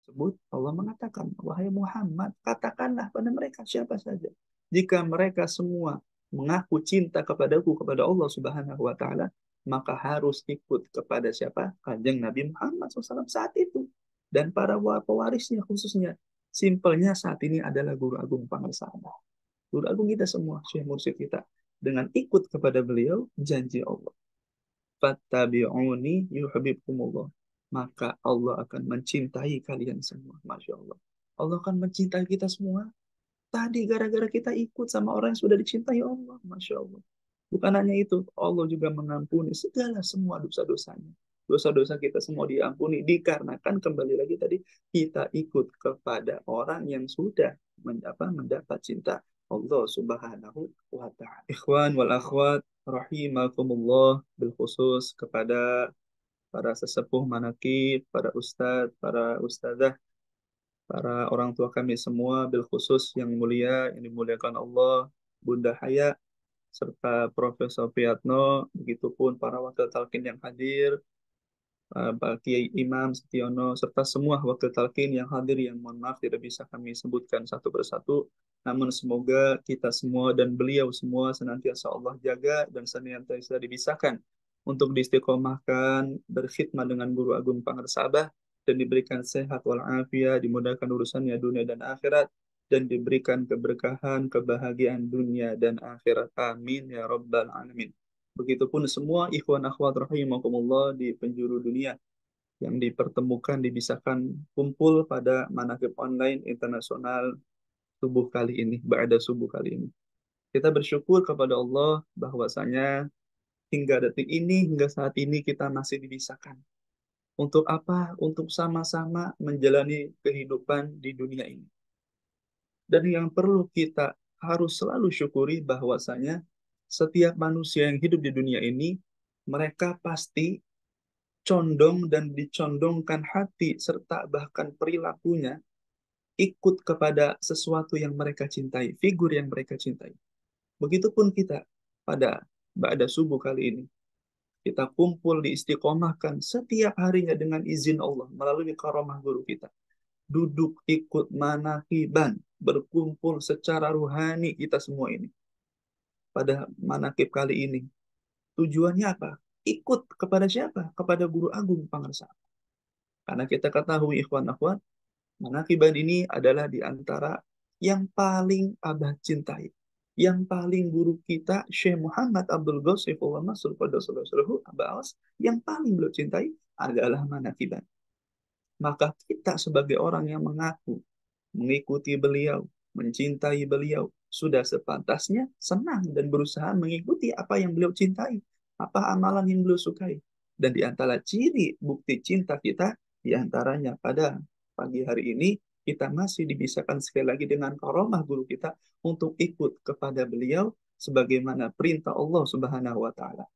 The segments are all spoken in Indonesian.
tersebut, Allah mengatakan, wahai Muhammad, katakanlah pada mereka siapa saja. Jika mereka semua mengaku cinta kepadaku, kepada Allah Subhanahu wa Ta'ala, maka harus ikut kepada siapa? Kanjeng Nabi Muhammad SAW saat itu. Dan para pewarisnya khususnya. Simpelnya saat ini adalah Guru Agung Pangersabah. Guru Agung kita semua, Syekh Mursyid kita. Dengan ikut kepada beliau, janji Allah. Fattabi'uni yuhibbukumullah. Maka Allah akan mencintai kalian semua. Masya Allah. Allah akan mencintai kita semua. Tadi gara-gara kita ikut sama orang yang sudah dicintai Allah. Masya Allah. Bukan hanya itu. Allah juga mengampuni segala semua dosa-dosanya. Dosa-dosa kita semua diampuni. Dikarenakan kembali lagi tadi. Kita ikut kepada orang yang sudah mendapat cinta Allah Subhanahu wa Ta'ala. Ikhwan wal akhwat rahimakumullah, bil khusus kepada para sesepuh manakib, para ustadz, para ustadzah, para orang tua kami semua, bil khusus yang mulia, yang dimuliakan Allah, Bunda Haya, serta Profesor Priyatno, begitupun para wakil talkin yang hadir, Pak Kiai Imam Setiono, serta semua wakil talkin yang hadir yang mohon maaf tidak bisa kami sebutkan satu persatu. Namun semoga kita semua dan beliau semua senantiasa Allah jaga dan senantiasa dibisahkan untuk diistiqomahkan, berkhidmat dengan Guru Agung Pangersabah, dan diberikan sehat walafiat, dimudahkan urusannya dunia dan akhirat, dan diberikan keberkahan, kebahagiaan dunia dan akhirat. Amin ya Rabbal Alamin. Begitupun semua ikhwan akhwat rahimakumullah di penjuru dunia yang dipertemukan, dibisahkan, kumpul pada manakib online internasional subuh kali ini, ba'da subuh kali ini. Kita bersyukur kepada Allah bahwasanya hingga detik ini, hingga saat ini kita masih dibisahkan. Untuk apa? Untuk sama-sama menjalani kehidupan di dunia ini. Dan yang perlu kita harus selalu syukuri bahwasanya setiap manusia yang hidup di dunia ini, mereka pasti condong dan dicondongkan hati serta bahkan perilakunya ikut kepada sesuatu yang mereka cintai, figur yang mereka cintai. Begitupun kita pada ba'da subuh kali ini. Kita kumpul diistiqomahkan setiap harinya dengan izin Allah melalui karamah guru kita. Duduk ikut manakiban, berkumpul secara ruhani kita semua ini. Pada manakib kali ini. Tujuannya apa? Ikut kepada siapa? Kepada Guru Agung Pangersabah. Karena kita ketahui ikhwan akhwat, manakiban ini adalah di antara yang paling abah cintai. Yang paling guru kita, Syekh Muhammad Abdul Ghasifullah Masur Qadasuluhu Abbas, yang paling beliau cintai adalah manakiban. Maka kita sebagai orang yang mengaku mengikuti beliau, mencintai beliau, sudah sepantasnya senang dan berusaha mengikuti apa yang beliau cintai, apa amalan yang beliau sukai. Dan di antara ciri bukti cinta kita, di antaranya pada pagi hari ini, kita masih dibisahkan sekali lagi dengan karomah guru kita untuk ikut kepada beliau sebagaimana perintah Allah Subhanahu wa Ta'ala,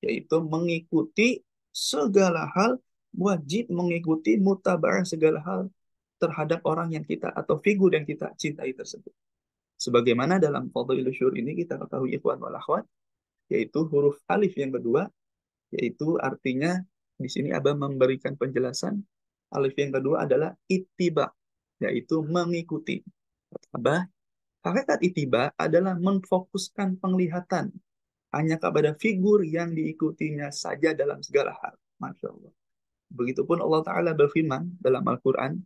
yaitu mengikuti segala hal, wajib mengikuti mutaba'ah segala hal terhadap orang yang kita atau figur yang kita cintai tersebut. Sebagaimana dalam Fadhilul Syur ini kita ketahui ikhwan wal akhwat, yaitu huruf alif yang kedua, yaitu artinya di sini Abah memberikan penjelasan, alif yang kedua adalah ittiba, yaitu mengikuti. Abah, hakikat ittiba adalah memfokuskan penglihatan hanya kepada figur yang diikutinya saja dalam segala hal. Masya Allah. Begitupun Allah Ta'ala berfirman dalam Al-Quran,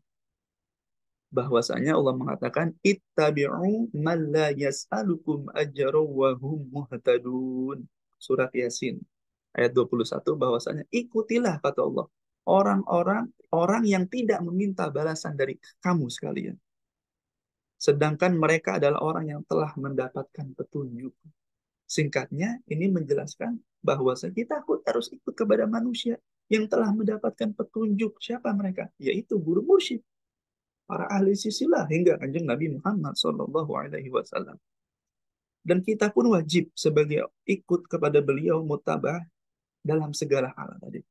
bahwasanya Allah mengatakan ittabi'u man la yas'alukum ajra wa hum muhtadun. Surat Yasin ayat 21, bahwasanya ikutilah kata Allah orang yang tidak meminta balasan dari kamu sekalian, sedangkan mereka adalah orang yang telah mendapatkan petunjuk. Singkatnya ini menjelaskan bahwa kita harus ikut kepada manusia yang telah mendapatkan petunjuk. Siapa mereka? Yaitu guru mursyid, para ahli silsilah hingga kanjeng Nabi Muhammad Shallallahu Alaihi Wasallam. Dan kita pun wajib sebagai ikut kepada beliau mutabah dalam segala hal tadi.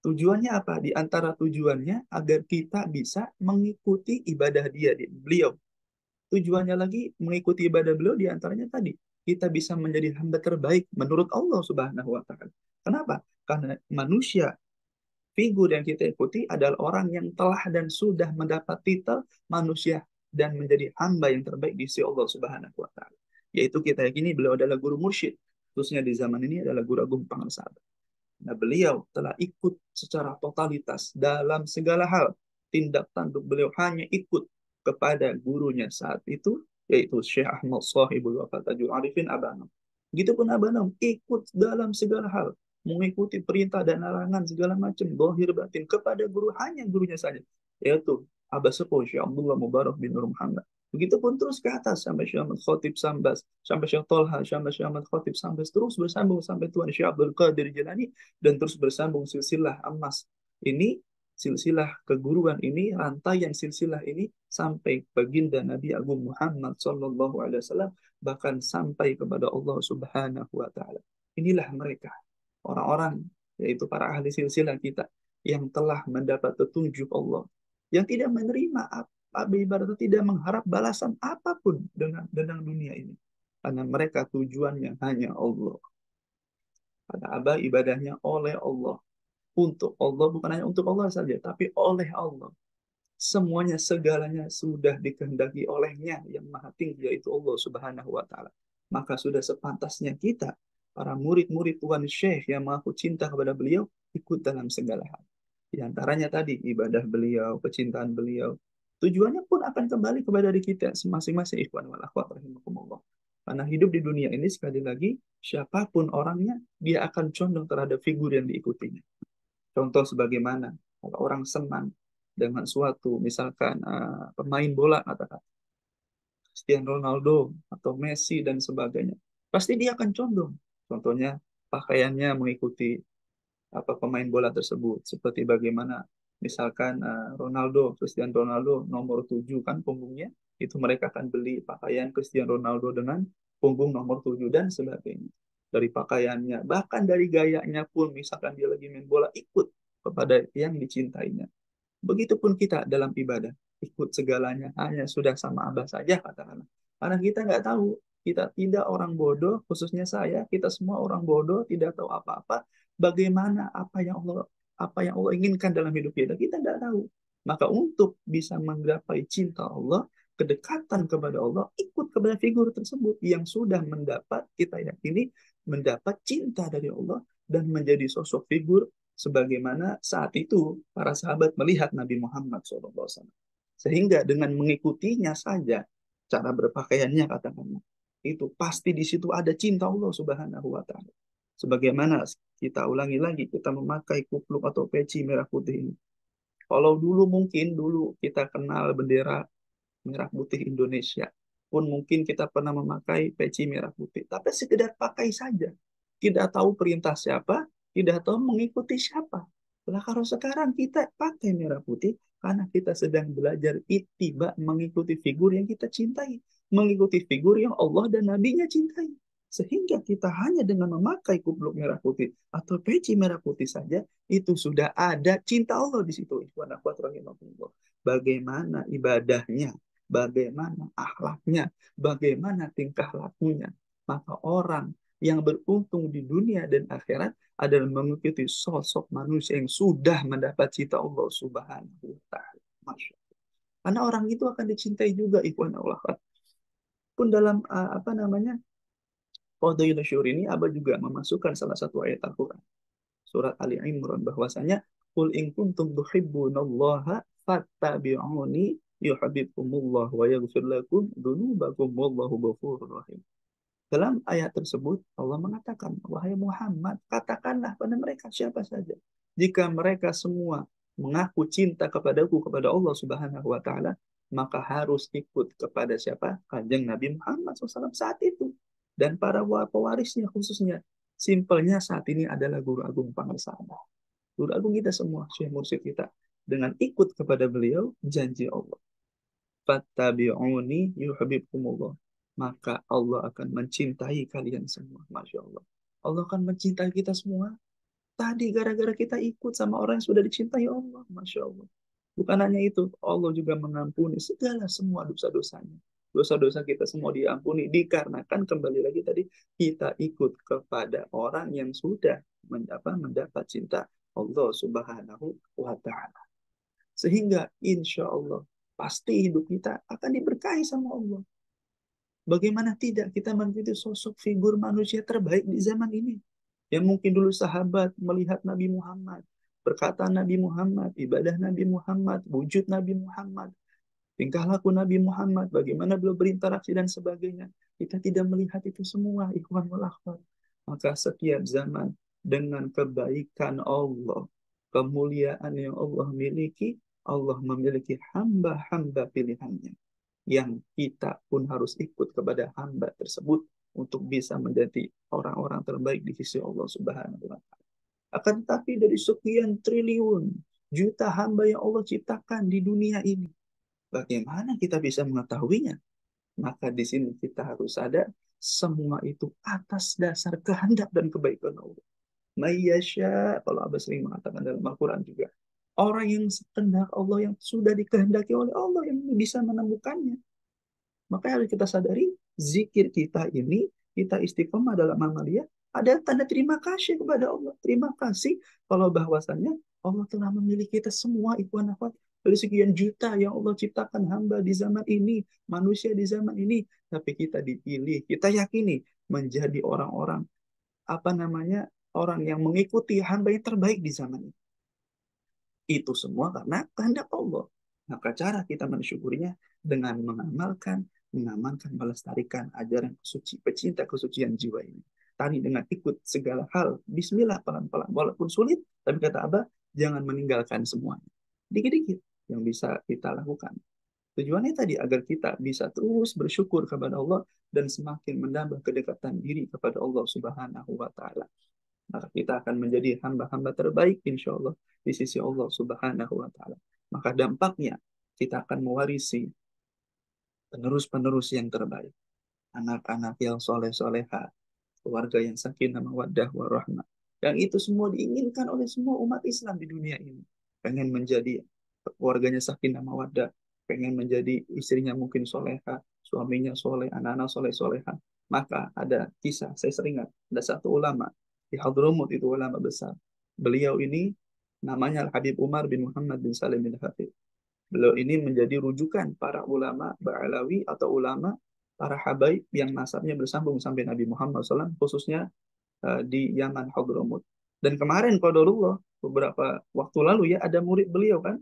Tujuannya apa? Di antara tujuannya agar kita bisa mengikuti ibadah beliau. Tujuannya lagi mengikuti ibadah beliau di antaranya tadi. Kita bisa menjadi hamba terbaik menurut Allah Subhanahu wa Ta'ala. Kenapa? Karena manusia Figur yang kita ikuti adalah orang yang telah dan sudah mendapat titel manusia dan menjadi hamba yang terbaik di sisi Allah Subhanahu wa taala. Yaitu kita yakini beliau adalah guru mursyid, khususnya di zaman ini adalah guru agung Pangsabar. Nah, beliau telah ikut secara totalitas dalam segala hal. Tindak tanduk beliau hanya ikut kepada gurunya saat itu, yaitu Syekh Ahmad Shahibul Wafat Tajul Arifin Abanom. Begitupun Abanom ikut dalam segala hal, mengikuti perintah dan larangan segala macam, zahir batin kepada guru, hanya gurunya saja, yaitu Abah Sepuh Syekh Abdullah Mubarak bin Nur Muhammad. Begitupun terus ke atas sampai Syekh Ahmad Khatib Sambas, sampai Syekh Tolha, sampai Syekh Ahmad Khatib Sambas, terus bersambung sampai Tuan Syekh Abdul Qadir Jilani, dan terus bersambung silsilah emas ini, silsilah keguruan ini, rantaian silsilah ini sampai baginda Nabi Agung Muhammad Sallallahu Alaihi Wasallam, bahkan sampai kepada Allah Subhanahu Wa Taala. Inilah mereka, orang-orang, yaitu para ahli silsilah kita yang telah mendapat petunjuk Allah, yang tidak menerima apa ibaratnya, tidak mengharap balasan apapun dengan dunia ini, karena mereka tujuannya hanya Allah. Kata Abah, ibadahnya oleh Allah, untuk Allah, bukan hanya untuk Allah saja, tapi oleh Allah. Semuanya, segalanya sudah dikehendaki olehnya yang maha tinggi, yaitu Allah Subhanahu wa Ta'ala. Maka sudah sepantasnya kita, para murid-murid Tuan Syekh yang maha cinta kepada beliau, ikut dalam segala hal. Di antaranya tadi ibadah beliau, kecintaan beliau. Tujuannya pun akan kembali kepada diri kita masing-masing, ikhwan wal akhwat rahimakumullah. Karena hidup di dunia ini, sekali lagi, siapapun orangnya, dia akan condong terhadap figur yang diikutinya. Contoh sebagaimana kalau orang senang dengan suatu, misalkan pemain bola, katakan Cristiano Ronaldo atau Messi dan sebagainya, pasti dia akan condong. Contohnya pakaiannya mengikuti apa pemain bola tersebut. Seperti bagaimana misalkan Ronaldo, Cristiano Ronaldo nomor 7 kan punggungnya, itu mereka akan beli pakaian Cristiano Ronaldo dengan punggung nomor 7 dan sebagainya. Dari pakaiannya, bahkan dari gayanya pun, misalkan dia lagi main bola, ikut kepada yang dicintainya. Begitupun kita dalam ibadah, ikut segalanya, hanya sudah sama Abah saja katakanlah. Karena kita nggak tahu, kita tidak orang bodoh, khususnya saya, kita semua orang bodoh, tidak tahu apa-apa. Bagaimana apa yang Allah inginkan dalam hidup kita nggak tahu. Maka untuk bisa menggapai cinta Allah, kedekatan kepada Allah, ikut kepada figur tersebut yang sudah mendapat, kita yakini, mendapat cinta dari Allah dan menjadi sosok figur sebagaimana saat itu para sahabat melihat Nabi Muhammad SAW. Sehingga dengan mengikutinya saja, cara berpakaiannya katakanlah, itu pasti di situ ada cinta Allah Subhanahu wa Ta'ala. Sebagaimana kita ulangi lagi, kita memakai kupluk atau peci merah putih ini. Kalau dulu kita kenal bendera merah putih Indonesia, pun mungkin kita pernah memakai peci merah putih, tapi sekedar pakai saja, tidak tahu perintah siapa, tidak tahu mengikuti siapa. Lah kalau sekarang kita pakai merah putih karena kita sedang belajar ittiba, mengikuti figur yang kita cintai, mengikuti figur yang Allah dan Nabi-Nya cintai. Sehingga kita hanya dengan memakai kupluk merah putih atau peci merah putih saja, itu sudah ada cinta Allah di situ. Bagaimana ibadahnya, bagaimana akhlaknya, bagaimana tingkah lakunya. Maka orang yang beruntung di dunia dan akhirat adalah mengikuti sosok manusia yang sudah mendapat cinta Allah Subhanahu wa Ta'ala. Masya Allah. Karena orang itu akan dicintai juga, ikhwan Allah. Pun dalam apa namanya, Fadhilul Syur ini, Abah juga memasukkan salah satu ayat Al-Quran. Surat Ali Imran, bahwasanya Qul in kuntum tuhibbunallaha fattabi'uni yuhibbukumullah wa yaghfir lakum dzunubakum wallahu ghafurur rahim. Dalam ayat tersebut Allah mengatakan, wahai Muhammad, katakanlah pada mereka siapa saja, jika mereka semua mengaku cinta kepadaku, kepada Allah Subhanahu wa Ta'ala, maka harus ikut kepada siapa? Kanjeng Nabi Muhammad SAW saat itu, dan para pewarisnya khususnya. Simpelnya saat ini adalah Guru Agung Pangsabar, Guru Agung kita semua, Syekh Mursyid kita. Dengan ikut kepada beliau, janji Allah, fattabi'uni yuhibbukumullah, maka Allah akan mencintai kalian semua. Masya Allah. Allah akan mencintai kita semua. Tadi gara-gara kita ikut sama orang yang sudah dicintai Allah. Masya Allah. Bukan hanya itu, Allah juga mengampuni segala semua dosa-dosanya. Dosa-dosa kita semua diampuni dikarenakan kembali lagi tadi kita ikut kepada orang yang sudah mendapat cinta Allah Subhanahu wa Ta'ala. Sehingga insya Allah pasti hidup kita akan diberkahi sama Allah. Bagaimana tidak kita menjadi sosok figur manusia terbaik di zaman ini. Yang mungkin dulu sahabat melihat Nabi Muhammad, perkataan Nabi Muhammad, ibadah Nabi Muhammad, wujud Nabi Muhammad, tingkah laku Nabi Muhammad, bagaimana beliau berinteraksi dan sebagainya. Kita tidak melihat itu semua, ikhwan wal akhwat. Maka setiap zaman dengan kebaikan Allah, kemuliaan yang Allah miliki, Allah memiliki hamba-hamba pilihannya. Yang kita pun harus ikut kepada hamba tersebut untuk bisa menjadi orang-orang terbaik di sisi Allah Subhanahu wa Ta'ala. Akan tetapi dari sekian triliun juta hamba yang Allah ciptakan di dunia ini, bagaimana kita bisa mengetahuinya? Maka di sini kita harus sadar semua itu atas dasar kehendak dan kebaikan Allah. Mayyasha, kalau Abah sering mengatakan dalam Al-Quran juga, orang yang sekehendak Allah, yang sudah dikehendaki oleh Allah, yang bisa menemukannya. Maka harus kita sadari, zikir kita ini, kita istiqomah dalam amalia, ada tanda terima kasih kepada Allah. Terima kasih kalau bahwasannya Allah telah memilih kita semua, ikhwan akhwat, dari sekian juta yang Allah ciptakan hamba di zaman ini, manusia di zaman ini, tapi kita dipilih, kita yakini menjadi orang-orang, apa namanya, orang yang mengikuti hamba yang terbaik di zaman ini. Itu semua karena kehendak Allah. Maka cara kita mensyukurinya dengan mengamalkan, mengamankan, melestarikan ajaran kesuci, pecinta kesucian jiwa ini. Tadi dengan ikut segala hal, bismillah pelan-pelan. Walaupun sulit, tapi kata Abah, jangan meninggalkan semuanya. Dikit-dikit yang bisa kita lakukan. Tujuannya tadi agar kita bisa terus bersyukur kepada Allah dan semakin menambah kedekatan diri kepada Allah Subhanahu wa Ta'ala. Maka kita akan menjadi hamba-hamba terbaik insya Allah di sisi Allah Subhanahu wa Ta'ala. Maka dampaknya kita akan mewarisi penerus-penerus yang terbaik, anak-anak yang soleh-soleha, keluarga yang sakinah mawaddah warahmah. Yang itu semua diinginkan oleh semua umat Islam di dunia ini. Pengen menjadi keluarganya sakinah mawaddah, pengen menjadi istrinya mungkin soleha, suaminya soleh, anak-anak soleh-soleha. Maka ada kisah, saya sering ingat, ada satu ulama di Hadramut, itu ulama besar. Beliau ini namanya Habib Umar bin Muhammad bin Salim bin Hafid. Beliau ini menjadi rujukan para ulama Ba'alawi atau ulama para habaib yang nasabnya bersambung sampai Nabi Muhammad SAW, khususnya di Yaman Hadramut. Dan kemarin qadarullah beberapa waktu lalu ya ada murid beliau kan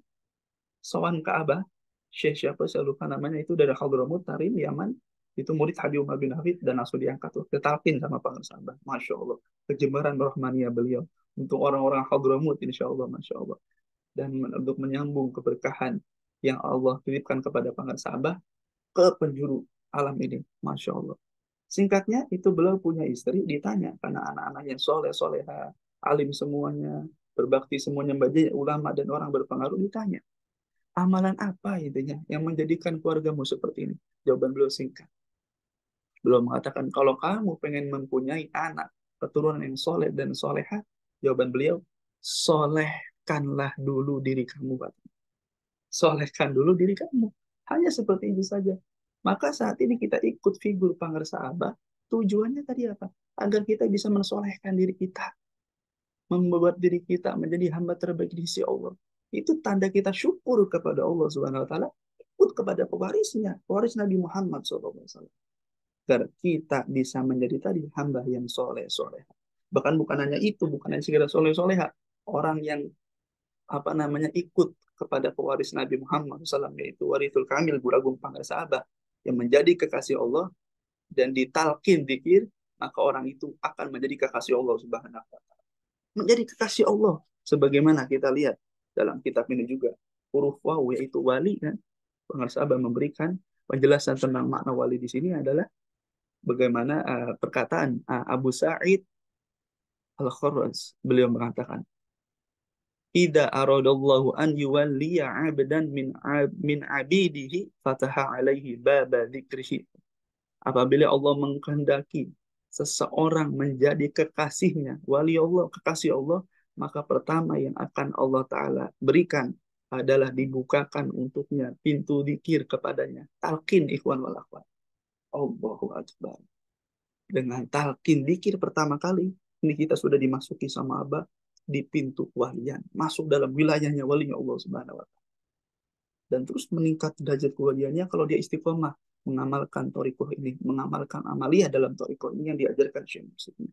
sowan Ka'bah, Syekh siapa saya lupa namanya, itu dari Hadramut Tarim Yaman, itu murid Habib Umar bin Hafid dan langsung diangkat tuh ditalkin sama Pak Sahabat. Masya Allah, kejembaran rohmania beliau untuk orang-orang Hadramut insya Allah, Masya Allah. Dan untuk menyambung keberkahan yang Allah titipkan kepada Pangan Sabah ke penjuru alam ini, Masya Allah. Singkatnya, itu beliau punya istri, ditanya, karena anak-anak yang soleh, soleha, alim semuanya, berbakti semuanya, baca ulama dan orang berpengaruh, ditanya, amalan apa intinya yang menjadikan keluargamu seperti ini? Jawaban beliau singkat. Beliau mengatakan, kalau kamu pengen mempunyai anak, keturunan yang soleh dan soleha, jawaban beliau, solehkanlah dulu diri kamu, Pak. Solehkan dulu diri kamu. Hanya seperti itu saja. Maka saat ini kita ikut figur Pangersa Abah, tujuannya tadi apa? Agar kita bisa mensolehkan diri kita. Membuat diri kita menjadi hamba terbaik di sisi Allah. Itu tanda kita syukur kepada Allah Subhanahu wa Ta'ala, ikut kepada pewarisnya, pewaris Nabi Muhammad SAW. Agar kita bisa menjadi tadi hamba yang soleh-soleh. Bahkan bukan hanya itu, bukan hanya sekedar soleh-soleha. Orang yang apa namanya ikut kepada pewaris Nabi Muhammad SAW, yaitu Warithul Kamil, Guru Agung Pangersa Abah, yang menjadi kekasih Allah dan ditalkin dikir, maka orang itu akan menjadi kekasih Allah Subhanahu wa Ta'ala. Menjadi kekasih Allah, sebagaimana kita lihat dalam kitab ini juga, huruf waw yaitu wali kan. Pangersa Abah memberikan penjelasan tentang makna wali di sini adalah bagaimana perkataan Abu Sa'id Al-Kharraz, beliau mengatakan, Ida aradallahu an yuwalliya 'abdan min 'abidihi fataha 'alaihi baba dzikrihi. Apabila Allah mengkehendaki seseorang menjadi kekasihnya, wali Allah, kekasih Allah, maka pertama yang akan Allah Ta'ala berikan adalah dibukakan untuknya pintu dzikir kepadanya. Talqin ikhwan wal akhwat. Allahu Akbar. Dengan talqin dzikir pertama kali, ini kita sudah dimasuki sama Abah, di pintu kewalian, masuk dalam wilayahnya walinya Allah Subhanahu wa taala. Dan terus meningkat derajat kewaliannya kalau dia istiqomah mengamalkan thariqah ini, mengamalkan amaliyah dalam thariqah ini yang diajarkan Syekh Mursyid.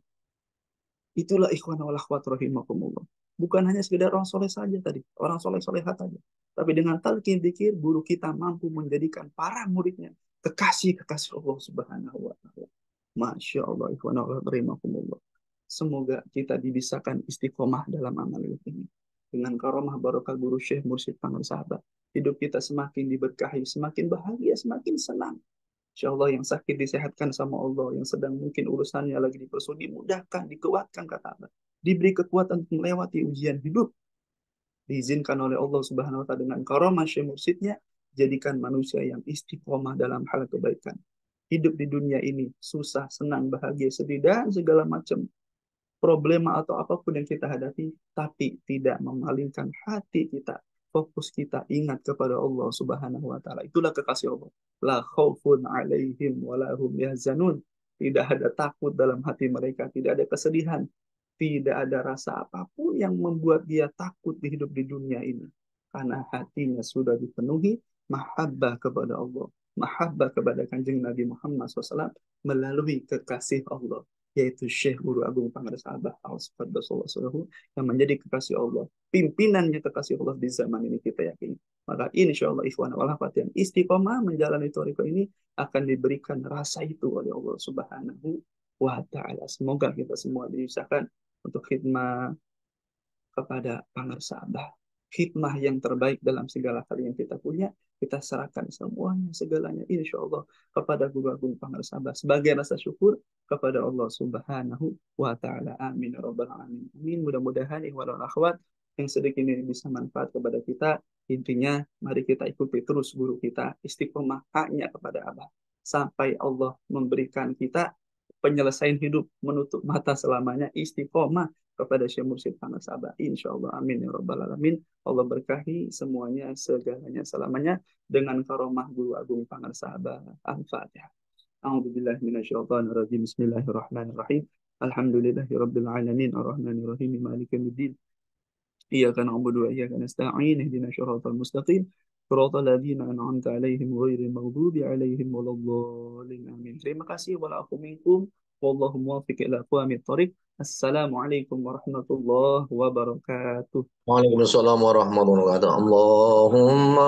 Itulah ikhwan wal akhwat rahimakumullah. Bukan hanya sekedar orang soleh saja tadi, orang soleh solehat saja. Tapi dengan talqin dzikir, guru kita mampu menjadikan para muridnya kekasih-kekasih Allah Subhanahu wa taala. Masya Allah, ikhwan wal akhwat rahimakumullah. Semoga kita dibisakan istiqomah dalam amal ini. Dengan karomah barokah guru Syekh Mursyid Pangal Sahabat, hidup kita semakin diberkahi, semakin bahagia, semakin senang. Insya Allah yang sakit disehatkan sama Allah, yang sedang mungkin urusannya lagi dipersudi, dimudahkan, dikuatkan kata Allah. Diberi kekuatan untuk melewati ujian hidup. Diizinkan oleh Allah Subhanahu wa taala dengan karamah Syekh Mursyidnya, jadikan manusia yang istiqomah dalam hal kebaikan. Hidup di dunia ini susah, senang, bahagia, sedih, dan segala macam problema atau apapun yang kita hadapi, tapi tidak memalingkan hati kita, fokus kita ingat kepada Allah Subhanahu wa taala. Itulah kekasih Allah. La khaufun alaihim wa la hum yahzanun. Tidak ada takut dalam hati mereka, tidak ada kesedihan, tidak ada rasa apapun yang membuat dia takut hidup di dunia ini. Karena hatinya sudah dipenuhi mahabbah kepada Allah, mahabbah kepada Kanjeng Nabi Muhammad SAW melalui kekasih Allah, yaitu Syekh Guru Agung Pangarsa Abah Al-Sufaddasallahu yang menjadi kekasih Allah, pimpinannya kekasih Allah di zaman ini kita yakini. Maka insya Allah ikhwan wal akhwat yang istiqomah menjalani thariqah ini akan diberikan rasa itu oleh Allah Subhanahu wa taala. Semoga kita semua diusahakan untuk khidmah kepada Pangarsa Abah. Khidmah yang terbaik dalam segala hal yang kita punya, kita serahkan semuanya, segalanya, insya Allah, kepada Guru Agung Pangarsa Abah. Sebagai rasa syukur kepada Allah Subhanahu wa Ta'ala. Amin. Ya Rabbal Alamin. Amin. Mudah-mudahan ikhwan dan akhwat yang sedikit ini bisa manfaat kepada kita. Intinya, mari kita ikuti terus guru kita, istiqomah hanya kepada Abah. Sampai Allah memberikan kita penyelesaian hidup, menutup mata selamanya, istiqomah kepada Syekh Mursyid Pangal Sabah. Insya Allah. Amin. Ya Rabbal Alamin. Allah berkahi semuanya, segalanya, selamanya dengan karomah Guru Agung Pangal Sabah. Al-Fatihah. A'udzubillahi minasyaitonirrajim. Bismillahirrahmanirrahim. Alhamdulillahi Rabbil Alamin. Ar-Rahmanirrahim. Maliki yaumiddin. إياك نعبد وإياك نستعين اهدنا الصراط المستقيم صراط الذين أنعمت عليهم غير المغضوب عليهم ولا الضالين آمين. Terima kasih walafu minkum wallahu muwaffiq ila aqwamit thoriq. Assalamualaikum warahmatullahi wabarakatuh. Waalaikumsalam warahmatullahi wabarakatuh. Allahumma